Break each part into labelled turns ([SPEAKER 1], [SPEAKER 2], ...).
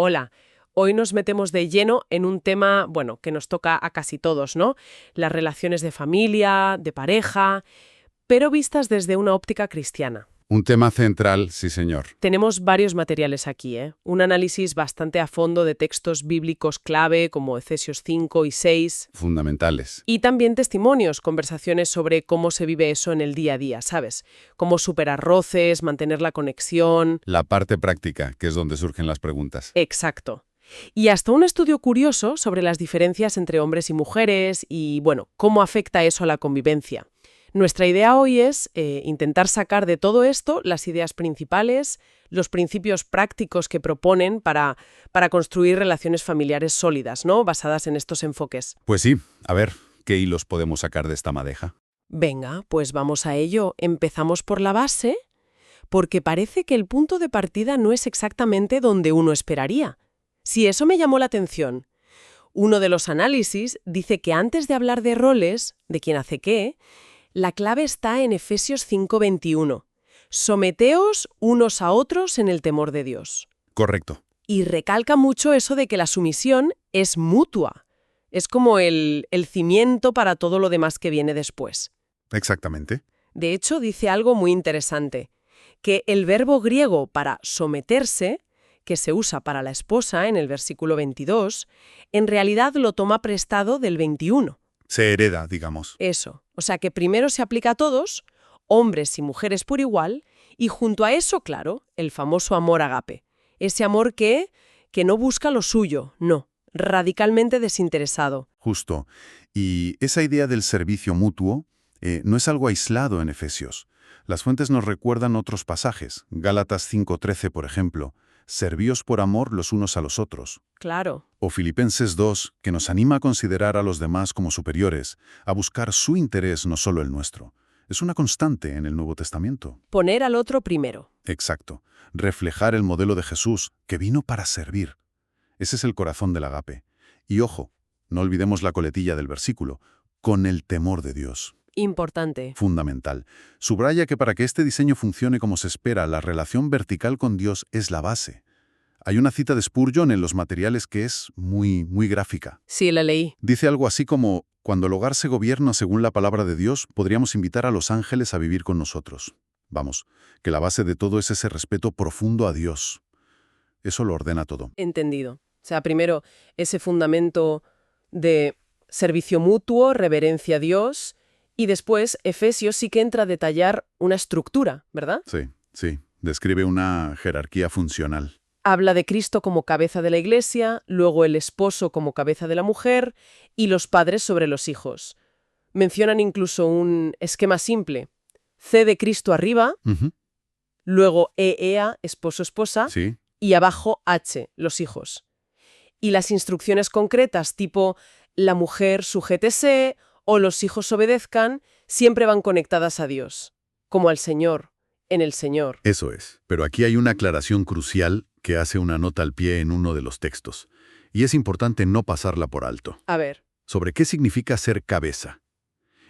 [SPEAKER 1] Hola, hoy nos metemos de lleno en un tema, bueno, que nos toca a casi todos, ¿no? Las relaciones de familia, de pareja, pero vistas desde una óptica cristiana.
[SPEAKER 2] Un tema central, sí señor.
[SPEAKER 1] Tenemos varios materiales aquí, ¿eh? Un análisis bastante a fondo de textos bíblicos clave como Efesios 5 y 6.
[SPEAKER 2] Fundamentales.
[SPEAKER 1] Y también testimonios, conversaciones sobre cómo se vive eso en el día a día, ¿sabes? Cómo superar roces, mantener la conexión.
[SPEAKER 2] La parte práctica, que es donde surgen las preguntas.
[SPEAKER 1] Exacto. Y hasta un estudio curioso sobre las diferencias entre hombres y mujeres y, bueno, cómo afecta eso a la convivencia. Nuestra idea hoy es intentar sacar de todo esto las ideas principales, los principios prácticos que proponen para construir relaciones familiares sólidas, ¿no? Basadas en estos enfoques.
[SPEAKER 2] Pues sí, a ver, ¿qué hilos podemos sacar de esta madeja?
[SPEAKER 1] Venga, pues vamos a ello. Empezamos por la base, porque parece que el punto de partida no es exactamente donde uno esperaría. Sí, eso me llamó la atención. Uno de los análisis dice que antes de hablar de roles, de quién hace qué, la clave está en Efesios 5:21. Someteos unos a otros en el temor de Dios.
[SPEAKER 2] Correcto.
[SPEAKER 1] Y recalca mucho eso de que la sumisión es mutua. Es como el cimiento para todo lo demás que viene después.
[SPEAKER 2] Exactamente.
[SPEAKER 1] De hecho, dice algo muy interesante, que el verbo griego para someterse, que se usa para la esposa en el versículo 22, en realidad lo toma prestado del 21.
[SPEAKER 2] Se hereda, digamos.
[SPEAKER 1] Eso. O sea que primero se aplica a todos, hombres y mujeres por igual, y junto a eso, claro, el famoso amor agape. Ese amor que no busca lo suyo, no, radicalmente desinteresado.
[SPEAKER 2] Justo. Y esa idea del servicio mutuo no es algo aislado en Efesios. Las fuentes nos recuerdan otros pasajes. Gálatas 5:13, por ejemplo. Servíos por amor los unos a los otros.
[SPEAKER 1] Claro.
[SPEAKER 2] O Filipenses 2, que nos anima a considerar a los demás como superiores, a buscar su interés, no solo el nuestro. Es una constante en el Nuevo Testamento.
[SPEAKER 1] Poner al otro primero.
[SPEAKER 2] Exacto. Reflejar el modelo de Jesús, que vino para servir. Ese es el corazón del agape. Y ojo, no olvidemos la coletilla del versículo, con el temor de Dios.
[SPEAKER 1] Importante.
[SPEAKER 2] Fundamental. Subraya que para que este diseño funcione como se espera, la relación vertical con Dios es la base. Hay una cita de Spurgeon en los materiales que es muy gráfica.
[SPEAKER 1] Sí, la leí.
[SPEAKER 2] Dice algo así como, cuando el hogar se gobierna según la palabra de Dios, podríamos invitar a los ángeles a vivir con nosotros. Vamos, que la base de todo es ese respeto profundo a Dios. Eso lo ordena todo.
[SPEAKER 1] Entendido. O sea, primero, ese fundamento de servicio mutuo, reverencia a Dios, y después Efesios sí que entra a detallar una estructura, ¿verdad?
[SPEAKER 2] Sí. Describe una jerarquía funcional.
[SPEAKER 1] Habla de Cristo como cabeza de la Iglesia, luego el esposo como cabeza de la mujer y los padres sobre los hijos. Mencionan incluso un esquema simple. C de Cristo arriba,
[SPEAKER 2] Ujú.
[SPEAKER 1] luego EA, esposo-esposa,
[SPEAKER 2] Sí.
[SPEAKER 1] y abajo H, los hijos. Y las instrucciones concretas tipo la mujer sujétese o los hijos obedezcan siempre van conectadas a Dios, como al Señor, en el Señor.
[SPEAKER 2] Eso es. Pero aquí hay una aclaración crucial que hace una nota al pie en uno de los textos. Y es importante no pasarla por alto.
[SPEAKER 1] A ver,
[SPEAKER 2] Sobre qué significa ser cabeza.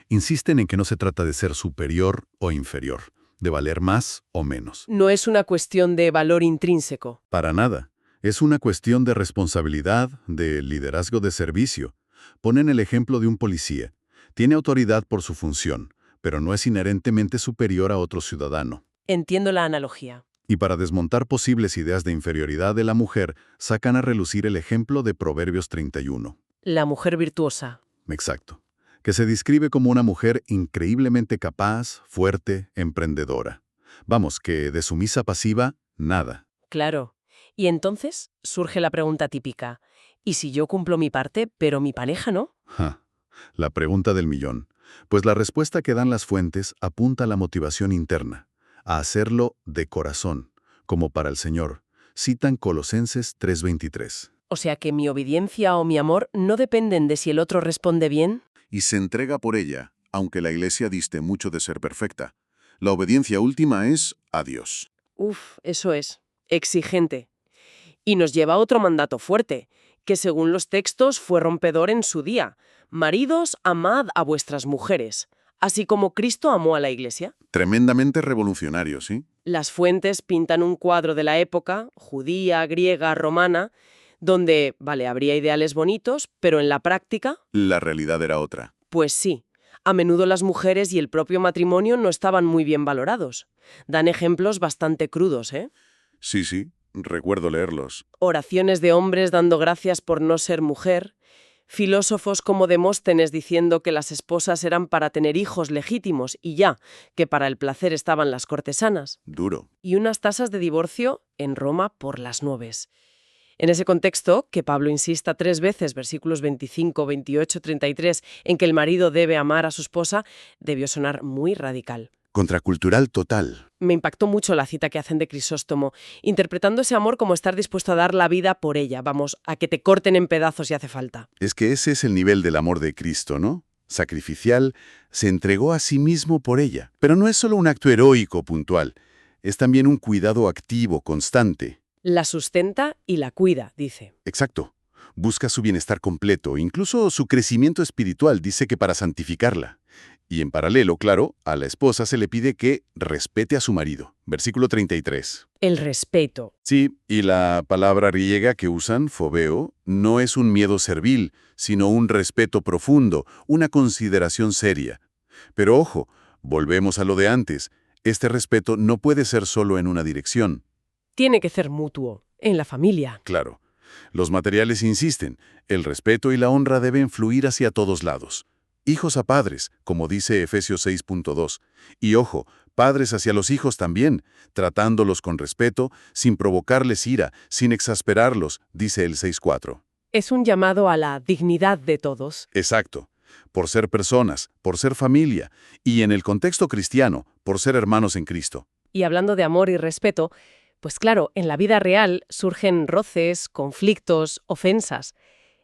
[SPEAKER 2] Insisten en que no se trata de ser superior o inferior, de valer más o menos.
[SPEAKER 1] no es una cuestión de valor intrínseco.
[SPEAKER 2] Para nada. Es una cuestión de responsabilidad, de liderazgo de servicio. Ponen el ejemplo de un policía. Tiene autoridad por su función, pero no es inherentemente superior a otro ciudadano.
[SPEAKER 1] Entiendo la analogía.
[SPEAKER 2] Y para desmontar posibles ideas de inferioridad de la mujer, sacan a relucir el ejemplo de Proverbios 31.
[SPEAKER 1] La mujer virtuosa.
[SPEAKER 2] Exacto. Que se describe como una mujer increíblemente capaz, fuerte, emprendedora. Vamos, que de sumisa pasiva, nada.
[SPEAKER 1] Claro. Y entonces surge la pregunta típica. ¿Y si yo cumplo mi parte, pero mi pareja no?
[SPEAKER 2] Ja, la pregunta del millón. Pues la respuesta que dan las fuentes apunta a la motivación interna, a hacerlo de corazón, como para el Señor. Citan Colosenses 3:23.
[SPEAKER 1] O sea que mi obediencia o mi amor no dependen de si el otro responde bien.
[SPEAKER 3] Y se entrega por ella, aunque la Iglesia diste mucho de ser perfecta. La obediencia última es a Dios.
[SPEAKER 1] Uf, eso es. Exigente. Y nos lleva a otro mandato fuerte, que según los textos fue rompedor en su día. Maridos, amad a vuestras mujeres. así como Cristo amó a la Iglesia.
[SPEAKER 3] Tremendamente revolucionario, ¿sí?
[SPEAKER 1] Las fuentes pintan un cuadro de la época, judía, griega, romana, donde, vale, habría ideales bonitos, pero en la práctica,
[SPEAKER 3] La realidad era otra.
[SPEAKER 1] pues sí. A menudo las mujeres y el propio matrimonio no estaban muy bien valorados. Dan ejemplos bastante crudos, ¿eh?
[SPEAKER 3] Sí, recuerdo leerlos.
[SPEAKER 1] Oraciones de hombres dando gracias por no ser mujer, filósofos como Demóstenes diciendo que las esposas eran para tener hijos legítimos y ya, que para el placer estaban las cortesanas,
[SPEAKER 3] Duro.
[SPEAKER 1] y unas tasas de divorcio en Roma por las nubes. En ese contexto, que Pablo insista 3 veces, versículos 25, 28, 33, en que el marido debe amar a su esposa, debió sonar muy radical.
[SPEAKER 3] Contracultural total.
[SPEAKER 1] Me impactó mucho la cita que hacen de Crisóstomo, interpretando ese amor como estar dispuesto a dar la vida por ella, vamos, a que te corten en pedazos si hace falta.
[SPEAKER 3] Es que ese es el nivel del amor de Cristo, ¿no? Sacrificial, se entregó a sí mismo por ella. Pero no es solo un acto heroico puntual, es también un cuidado activo, constante.
[SPEAKER 1] La sustenta y la cuida, dice.
[SPEAKER 3] Exacto. Busca su bienestar completo, incluso su crecimiento espiritual, dice que para santificarla. Y en paralelo, claro, a la esposa se le pide que respete a su marido. Versículo 33.
[SPEAKER 1] El respeto.
[SPEAKER 3] Sí, y la palabra griega que usan, phobeo, no es un miedo servil, sino un respeto profundo, una consideración seria. Pero ojo, volvemos a lo de antes. Este respeto no puede ser solo en una dirección.
[SPEAKER 1] Tiene que ser mutuo, en la familia.
[SPEAKER 3] Claro. Los materiales insisten, el respeto y la honra deben fluir hacia todos lados. Hijos a padres, como dice Efesios 6.2. Y ojo, padres hacia los hijos también, tratándolos con respeto, sin provocarles ira, sin exasperarlos, dice el 6.4.
[SPEAKER 1] Es un llamado a la dignidad de todos.
[SPEAKER 3] Exacto. Por ser personas, por ser familia, y en el contexto cristiano, por ser hermanos en Cristo.
[SPEAKER 1] Y hablando de amor y respeto, pues claro, en la vida real surgen roces, conflictos, ofensas.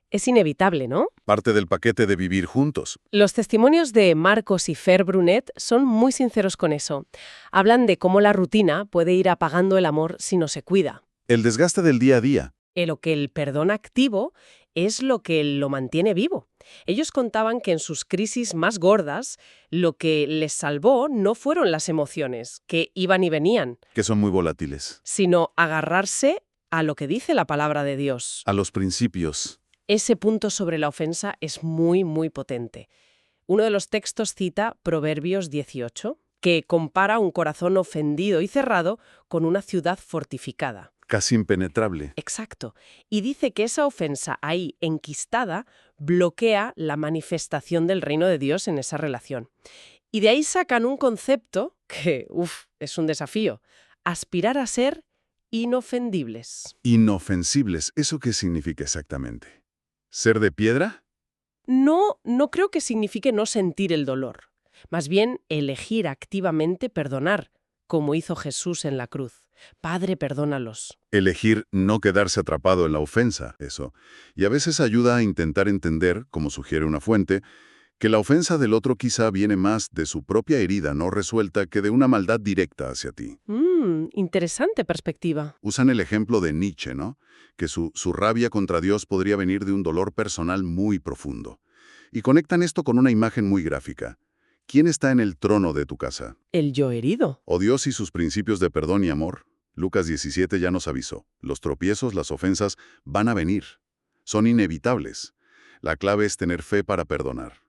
[SPEAKER 1] Es inevitable, ¿no?
[SPEAKER 3] Parte del paquete de vivir juntos.
[SPEAKER 1] Los testimonios de Marcos y Fer Brunet son muy sinceros con eso. Hablan de cómo la rutina puede ir apagando el amor si no se cuida.
[SPEAKER 3] El desgaste del día a día.
[SPEAKER 1] Lo que el perdón activo es lo que lo mantiene vivo. Ellos contaban que en sus crisis más gordas, lo que les salvó no fueron las emociones, que iban y venían,
[SPEAKER 3] Que son muy volátiles.
[SPEAKER 1] sino agarrarse a lo que dice la palabra de Dios.
[SPEAKER 3] A los principios.
[SPEAKER 1] Ese punto sobre la ofensa es muy, muy potente. Uno de los textos cita Proverbios 18, que compara un corazón ofendido y cerrado con una ciudad fortificada.
[SPEAKER 3] Casi impenetrable.
[SPEAKER 1] Exacto. Y dice que esa ofensa ahí enquistada bloquea la manifestación del reino de Dios en esa relación. Y de ahí sacan un concepto que, es un desafío. Aspirar a ser inofendibles.
[SPEAKER 3] Inofensibles, ¿eso qué significa exactamente? ¿Ser de piedra?
[SPEAKER 1] No creo que signifique no sentir el dolor. Más bien, elegir activamente perdonar, como hizo Jesús en la cruz. Padre, perdónalos.
[SPEAKER 3] Elegir no quedarse atrapado en la ofensa, eso. Y a veces ayuda a intentar entender, como sugiere una fuente, que la ofensa del otro quizá viene más de su propia herida no resuelta que de una maldad directa hacia ti.
[SPEAKER 1] Interesante perspectiva.
[SPEAKER 3] Usan el ejemplo de Nietzsche, ¿no? Que su rabia contra Dios podría venir de un dolor personal muy profundo. Y conectan esto con una imagen muy gráfica. ¿Quién está en el trono de tu casa?
[SPEAKER 1] El yo herido.
[SPEAKER 3] ¿O Dios y sus principios de perdón y amor? Lucas 17 ya nos avisó. Los tropiezos, las ofensas, van a venir. Son inevitables. La clave es tener fe para perdonar.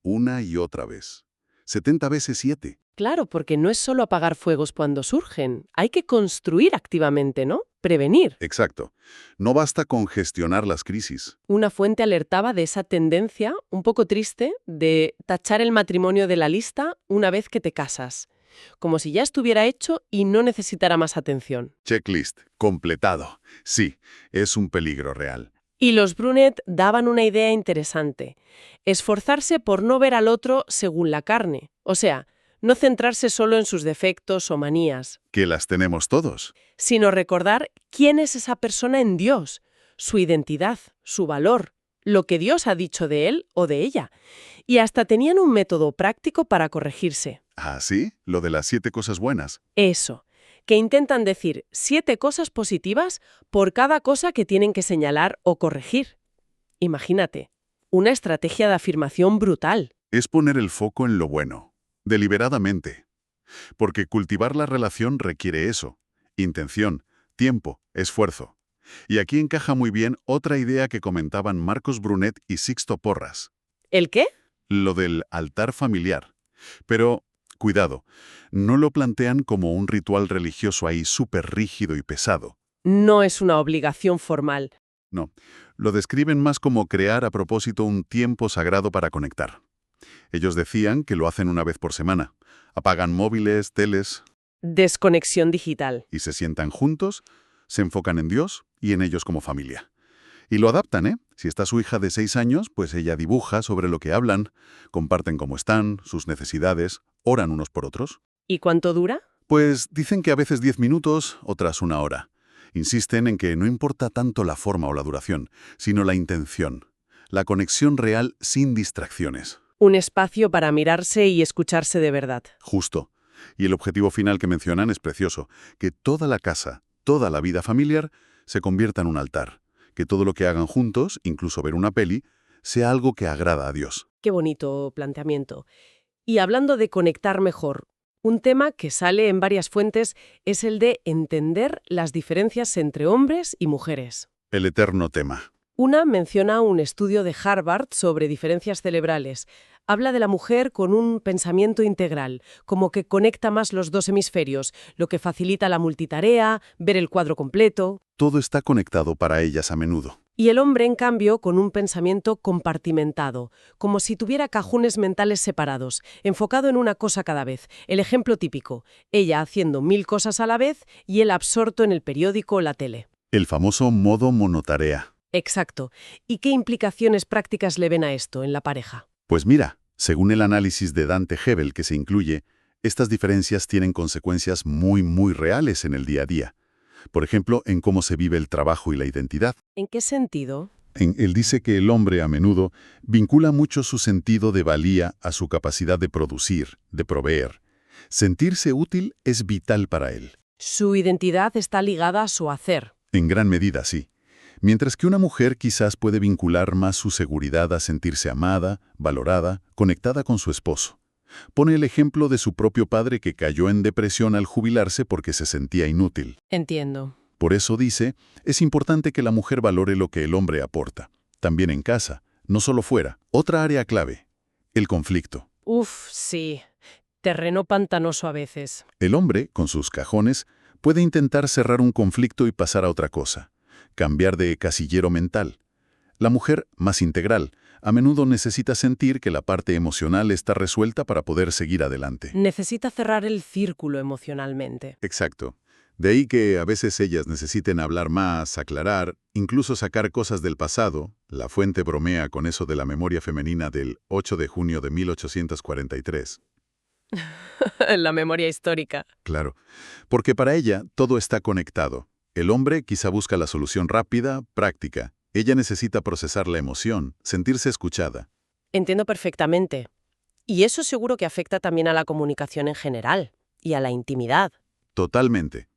[SPEAKER 3] Una y otra vez. 70 veces 7.
[SPEAKER 1] Claro, porque no es solo apagar fuegos cuando surgen. Hay que construir activamente, ¿no? Prevenir.
[SPEAKER 3] Exacto. No basta con gestionar las crisis.
[SPEAKER 1] Una fuente alertaba de esa tendencia, un poco triste, de tachar el matrimonio de la lista una vez que te casas. Como si ya estuviera hecho y no necesitara más atención.
[SPEAKER 3] Checklist. Completado. Sí, es un peligro real.
[SPEAKER 1] Y los Brunet daban una idea interesante. Esforzarse por no ver al otro según la carne. O sea, no centrarse solo en sus defectos o manías.
[SPEAKER 3] Que las tenemos todos.
[SPEAKER 1] Sino recordar quién es esa persona en Dios, su identidad, su valor, lo que Dios ha dicho de él o de ella. Y hasta tenían un método práctico para corregirse.
[SPEAKER 3] ¿Ah, sí? Lo de las 7 cosas buenas.
[SPEAKER 1] Eso, que intentan decir 7 cosas positivas por cada cosa que tienen que señalar o corregir. Imagínate, una estrategia de afirmación brutal.
[SPEAKER 3] Es poner el foco en lo bueno. Deliberadamente. Porque cultivar la relación requiere eso: intención, tiempo, esfuerzo. Y aquí encaja muy bien otra idea que comentaban Marcos Brunet y Sixto Porras,
[SPEAKER 1] ¿El qué?
[SPEAKER 3] lo del altar familiar. Pero, cuidado, no lo plantean como un ritual religioso ahí súper rígido y pesado.
[SPEAKER 1] No es una obligación formal.
[SPEAKER 3] No, lo describen más como crear a propósito un tiempo sagrado para conectar. Ellos decían que lo hacen una vez por semana. Apagan móviles, teles
[SPEAKER 1] Desconexión digital.
[SPEAKER 3] y se sientan juntos, se enfocan en Dios y en ellos como familia. Y lo adaptan, ¿eh? Si está su hija de 6 años, pues ella dibuja sobre lo que hablan, comparten cómo están, sus necesidades, oran unos por otros.
[SPEAKER 1] ¿Y cuánto dura?
[SPEAKER 3] Pues dicen que a veces 10 minutos, otras 1 hora. Insisten en que no importa tanto la forma o la duración, sino la intención, la conexión real sin distracciones.
[SPEAKER 1] Un espacio para mirarse y escucharse de verdad.
[SPEAKER 3] Justo. Y el objetivo final que mencionan es precioso: que toda la casa, toda la vida familiar, se convierta en un altar. Que todo lo que hagan juntos, incluso ver una peli, sea algo que agrada a Dios.
[SPEAKER 1] Qué bonito planteamiento. Y hablando de conectar mejor, un tema que sale en varias fuentes es el de entender las diferencias entre hombres y mujeres.
[SPEAKER 3] El eterno tema.
[SPEAKER 1] Una menciona un estudio de Harvard sobre diferencias cerebrales. Habla de la mujer con un pensamiento integral, como que conecta más los dos hemisferios, lo que facilita la multitarea, ver el cuadro completo.
[SPEAKER 3] Todo está conectado para ellas a menudo.
[SPEAKER 1] Y el hombre, en cambio, con un pensamiento compartimentado, como si tuviera cajones mentales separados, enfocado en una cosa cada vez. El ejemplo típico: ella haciendo 1000 cosas a la vez y él absorto en el periódico o la tele.
[SPEAKER 3] El famoso modo monotarea.
[SPEAKER 1] Exacto. ¿Y qué implicaciones prácticas le ven a esto en la pareja?
[SPEAKER 3] Pues mira, según el análisis de Dante Hebel que se incluye, estas diferencias tienen consecuencias muy reales en el día a día. Por ejemplo, en cómo se vive el trabajo y la identidad.
[SPEAKER 1] ¿En qué sentido?
[SPEAKER 3] Él dice que el hombre a menudo vincula mucho su sentido de valía a su capacidad de producir, de proveer. Sentirse útil es vital para él.
[SPEAKER 1] Su identidad está ligada a su hacer.
[SPEAKER 3] En gran medida, sí. Mientras que una mujer quizás puede vincular más su seguridad a sentirse amada, valorada, conectada con su esposo. Pone el ejemplo de su propio padre que cayó en depresión al jubilarse porque se sentía inútil.
[SPEAKER 1] Entiendo.
[SPEAKER 3] Por eso dice, es importante que la mujer valore lo que el hombre aporta. También en casa, no solo fuera. Otra área clave: el conflicto.
[SPEAKER 1] Uf, sí. Terreno pantanoso a veces.
[SPEAKER 3] El hombre, con sus cajones, puede intentar cerrar un conflicto y pasar a otra cosa. Cambiar de casillero mental. La mujer, más integral, a menudo necesita sentir que la parte emocional está resuelta para poder seguir adelante.
[SPEAKER 1] Necesita cerrar el círculo emocionalmente.
[SPEAKER 3] Exacto. De ahí que a veces ellas necesiten hablar más, aclarar, incluso sacar cosas del pasado. La fuente bromea con eso de la memoria femenina del 8 de junio de 1843.
[SPEAKER 1] La memoria histórica.
[SPEAKER 3] Claro, porque para ella todo está conectado. El hombre quizá busca la solución rápida, práctica. Ella necesita procesar la emoción, sentirse escuchada.
[SPEAKER 1] Entiendo perfectamente. Y eso seguro que afecta también a la comunicación en general y a la intimidad.
[SPEAKER 3] Totalmente.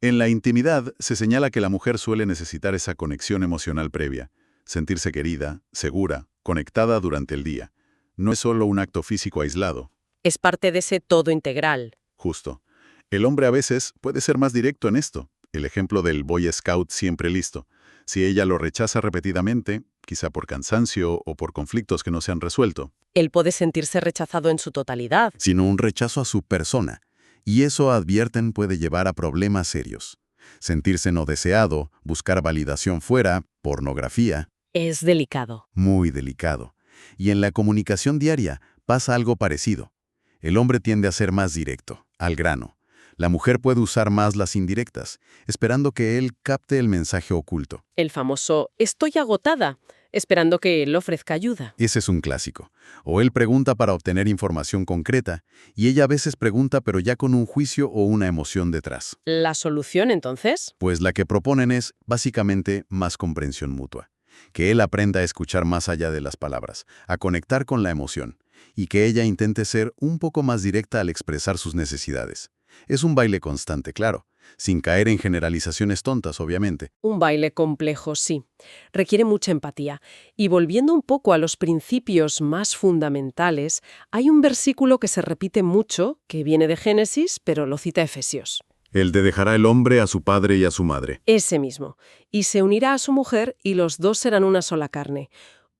[SPEAKER 3] En la intimidad se señala que la mujer suele necesitar esa conexión emocional previa, sentirse querida, segura, conectada durante el día. No es solo un acto físico aislado.
[SPEAKER 1] Es parte de ese todo integral.
[SPEAKER 3] Justo. El hombre a veces puede ser más directo en esto. El ejemplo del Boy Scout siempre listo. Si ella lo rechaza repetidamente, quizá por cansancio o por conflictos que no se han resuelto.
[SPEAKER 1] Él puede sentirse rechazado en su totalidad.
[SPEAKER 4] Sino un rechazo a su persona. Y eso, advierten, puede llevar a problemas serios. Sentirse no deseado, buscar validación fuera, pornografía.
[SPEAKER 1] Es delicado.
[SPEAKER 4] Muy delicado. Y en la comunicación diaria pasa algo parecido. El hombre tiende a ser más directo, al grano. La mujer puede usar más las indirectas, esperando que él capte el mensaje oculto.
[SPEAKER 1] El famoso «estoy agotada», esperando que él ofrezca ayuda.
[SPEAKER 4] Ese es un clásico. O él pregunta para obtener información concreta, y ella a veces pregunta pero ya con un juicio o una emoción detrás.
[SPEAKER 1] ¿La solución, entonces?
[SPEAKER 4] Pues la que proponen es, básicamente, más comprensión mutua. Que él aprenda a escuchar más allá de las palabras, a conectar con la emoción, y que ella intente ser un poco más directa al expresar sus necesidades. Es un baile constante, claro, sin caer en generalizaciones tontas, obviamente.
[SPEAKER 1] Un baile complejo, sí. Requiere mucha empatía. Y volviendo un poco a los principios más fundamentales, hay un versículo que se repite mucho, que viene de Génesis, pero lo cita Efesios.
[SPEAKER 3] El de dejará el hombre a su padre y a su madre.
[SPEAKER 1] Ese mismo. Y se unirá a su mujer y los dos serán una sola carne.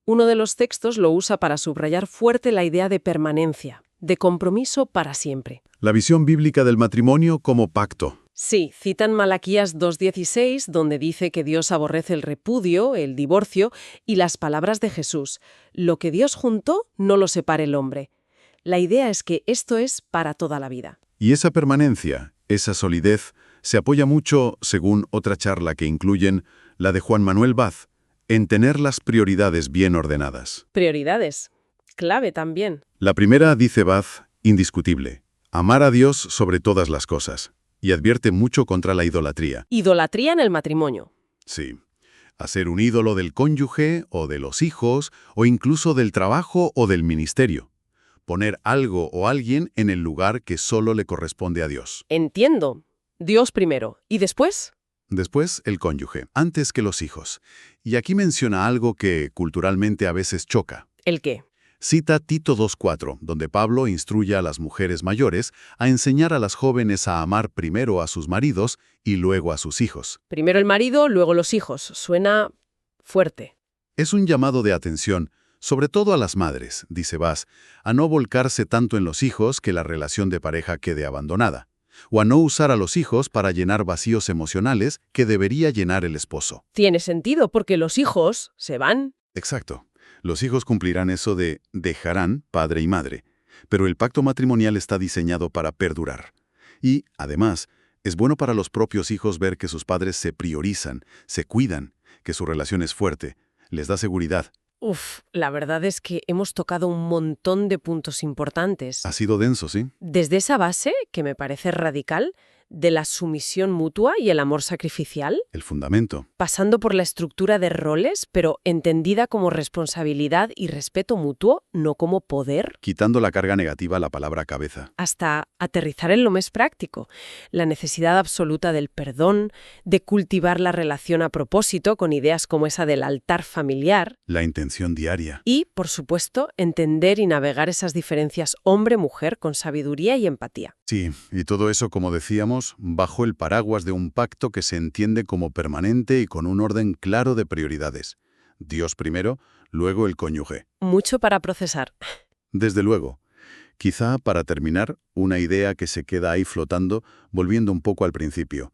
[SPEAKER 1] Uno de los textos lo usa para subrayar fuerte la idea de permanencia, de compromiso para siempre.
[SPEAKER 3] La visión bíblica del matrimonio como pacto.
[SPEAKER 1] Sí, citan Malaquías 2:16, donde dice que Dios aborrece el repudio, el divorcio, y las palabras de Jesús: lo que Dios juntó, no lo separe el hombre. La idea es que esto es para toda la vida.
[SPEAKER 3] Y esa permanencia, esa solidez, se apoya mucho, según otra charla que incluyen, la de Juan Manuel Baz, en tener las prioridades bien ordenadas.
[SPEAKER 1] Prioridades. Clave también.
[SPEAKER 3] La primera, dice Baz, indiscutible: amar a Dios sobre todas las cosas. Y advierte mucho contra la idolatría.
[SPEAKER 1] Idolatría en el matrimonio.
[SPEAKER 3] Sí. Hacer un ídolo del cónyuge o de los hijos o incluso del trabajo o del ministerio. Poner algo o alguien en el lugar que solo le corresponde a Dios.
[SPEAKER 1] Entiendo. Dios primero. ¿Y después?
[SPEAKER 3] Después, el cónyuge, antes que los hijos. Y aquí menciona algo que culturalmente a veces choca.
[SPEAKER 1] ¿El qué?
[SPEAKER 3] Cita Tito 2:4, donde Pablo instruye a las mujeres mayores a enseñar a las jóvenes a amar primero a sus maridos y luego a sus hijos.
[SPEAKER 1] Primero el marido, luego los hijos. Suena fuerte.
[SPEAKER 3] Es un llamado de atención, sobre todo a las madres, dice Baz, a no volcarse tanto en los hijos que la relación de pareja quede abandonada, o a no usar a los hijos para llenar vacíos emocionales que debería llenar el esposo.
[SPEAKER 1] Tiene sentido porque los hijos se van.
[SPEAKER 3] Exacto. Los hijos cumplirán eso de dejarán padre y madre, pero el pacto matrimonial está diseñado para perdurar. Y, además, es bueno para los propios hijos ver que sus padres se priorizan, se cuidan, que su relación es fuerte, les da seguridad.
[SPEAKER 1] La verdad es que hemos tocado un montón de puntos importantes.
[SPEAKER 3] Ha sido denso, ¿sí?
[SPEAKER 1] Desde esa base, que me parece radical, de la sumisión mutua y el amor sacrificial,
[SPEAKER 3] El fundamento.
[SPEAKER 1] pasando por la estructura de roles, pero entendida como responsabilidad y respeto mutuo, no como poder,
[SPEAKER 3] Quitando la carga negativa a la palabra cabeza.
[SPEAKER 1] hasta aterrizar en lo más práctico, la necesidad absoluta del perdón, de cultivar la relación a propósito con ideas como esa del altar familiar
[SPEAKER 3] La intención diaria.
[SPEAKER 1] y, por supuesto, entender y navegar esas diferencias hombre-mujer con sabiduría y empatía.
[SPEAKER 3] Sí, y todo eso, como decíamos, bajo el paraguas de un pacto que se entiende como permanente y con un orden claro de prioridades. Dios primero, luego el cónyuge.
[SPEAKER 1] Mucho para procesar.
[SPEAKER 3] Desde luego. Quizá, para terminar, una idea que se queda ahí flotando, volviendo un poco al principio.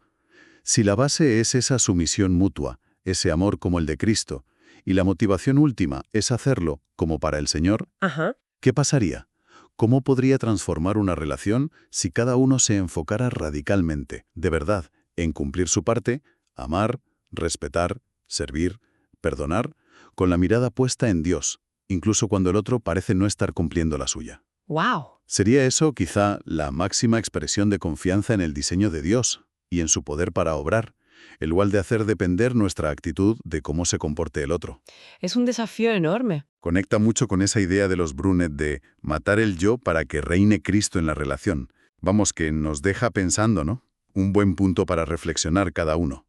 [SPEAKER 3] Si la base es esa sumisión mutua, ese amor como el de Cristo, y la motivación última es hacerlo como para el Señor,
[SPEAKER 1] Ajá.
[SPEAKER 3] ¿qué pasaría? ¿Cómo podría transformar una relación si cada uno se enfocara radicalmente, de verdad, en cumplir su parte, amar, respetar, servir, perdonar, con la mirada puesta en Dios, incluso cuando el otro parece no estar cumpliendo la suya?
[SPEAKER 1] ¡Wow!
[SPEAKER 3] ¿Sería eso quizá la máxima expresión de confianza en el diseño de Dios y en su poder para obrar, el igual de hacer depender nuestra actitud de cómo se comporte el otro?
[SPEAKER 1] Es un desafío enorme.
[SPEAKER 3] Conecta mucho con esa idea de los Brunet de matar el yo para que reine Cristo en la relación. Vamos, que nos deja pensando, ¿no? Un buen punto para reflexionar cada uno.